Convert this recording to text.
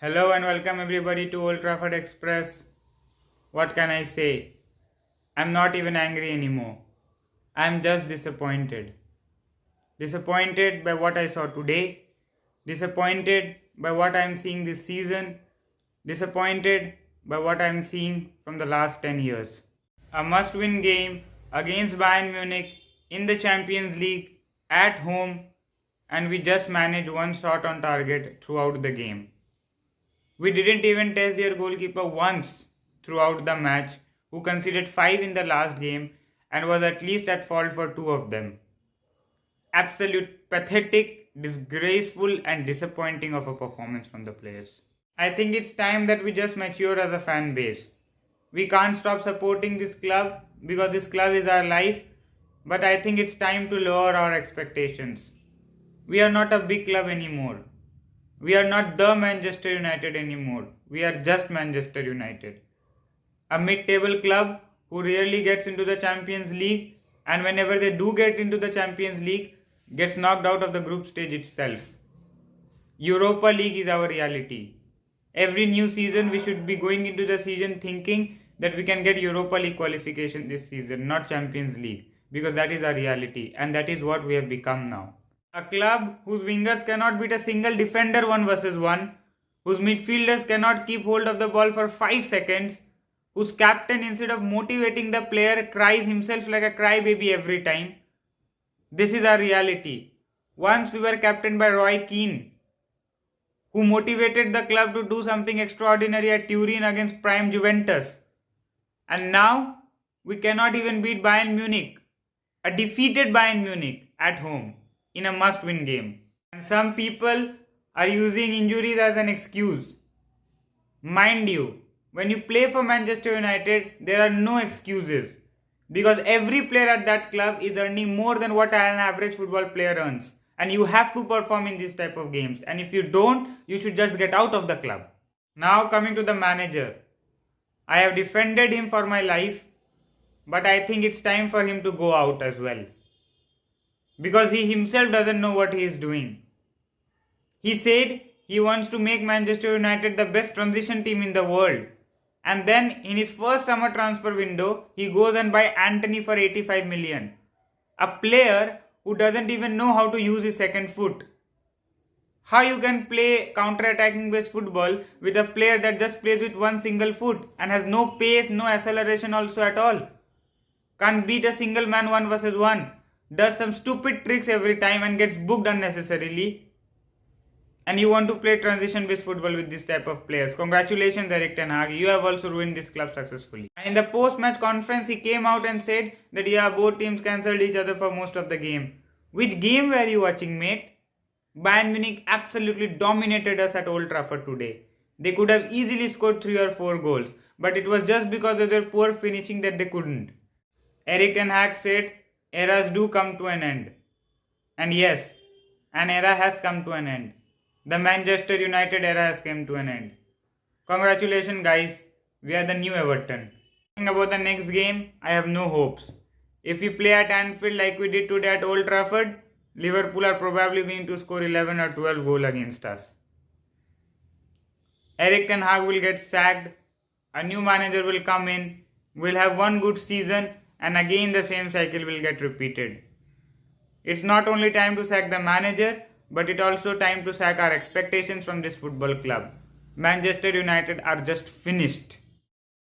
Hello and welcome everybody to Old Trafford Express. What can I say? I'm not even angry anymore. I'm just disappointed. Disappointed by what I saw today. Disappointed by what I'm seeing this season. Disappointed by what I'm seeing from the last 10 years. A must-win game against Bayern Munich in the Champions League at home, and we just managed one shot on target throughout the game. We didn't even test their goalkeeper once throughout the match, who conceded 5 in the last game and was at least at fault for 2 of them. Absolute pathetic, disgraceful and disappointing of a performance from the players. I think it's time that we just mature as a fan base. We can't stop supporting this club because this club is our life, but I think it's time to lower our expectations. We are not a big club anymore. We are not the Manchester United anymore. We are just Manchester United. A mid-table club who rarely gets into the Champions League, and whenever they do get into the Champions League, gets knocked out of the group stage itself. Europa League is our reality. Every new season we should be going into the season thinking that we can get Europa League qualification this season, not Champions League, because that is our reality and that is what we have become now. A club whose wingers cannot beat a single defender 1 versus 1, whose midfielders cannot keep hold of the ball for 5 seconds, whose captain, instead of motivating the player, cries himself like a crybaby every time. This is our reality. Once we were captained by Roy Keane, who motivated the club to do something extraordinary at Turin against prime Juventus. And now we cannot even beat Bayern Munich, a defeated Bayern Munich at home, in a must-win game. And some people are using injuries as an excuse. Mind you, when you play for Manchester United, there are no excuses. Because every player at that club is earning more than what an average football player earns. And you have to perform in this type of games. And if you don't, you should just get out of the club. Now coming to the manager. I have defended him for my life, but I think it's time for him to go out as well. Because he himself doesn't know what he is doing. He said he wants to make Manchester United the best transition team in the world. And then in his first summer transfer window, he goes and buys Antony for 85 million. A player who doesn't even know how to use his second foot. How you can play counter-attacking based football with a player that just plays with one single foot and has no pace, no acceleration also at all. Can't beat a single man 1 versus 1. Does some stupid tricks every time and gets booked unnecessarily. And you want to play transition based football with this type of players. Congratulations, Erik ten Hag. You have also ruined this club successfully. In the post-match conference, he came out and said that both teams cancelled each other for most of the game. Which game were you watching, mate? Bayern Munich absolutely dominated us at Old Trafford today. They could have easily scored 3 or 4 goals, but it was just because of their poor finishing that they couldn't. Erik ten Hag said, eras do come to an end. And yes, an era has come to an end. The Manchester United era has come to an end. Congratulations guys, we are the new Everton. Talking about the next game, I have no hopes. If we play at Anfield like we did today at Old Trafford, Liverpool are probably going to score 11 or 12 goals against us. Erik ten Hag will get sacked, a new manager will come in, we'll have one good season and again the same cycle will get repeated. It's not only time to sack the manager, but it's also time to sack our expectations from this football club. Manchester United are just finished.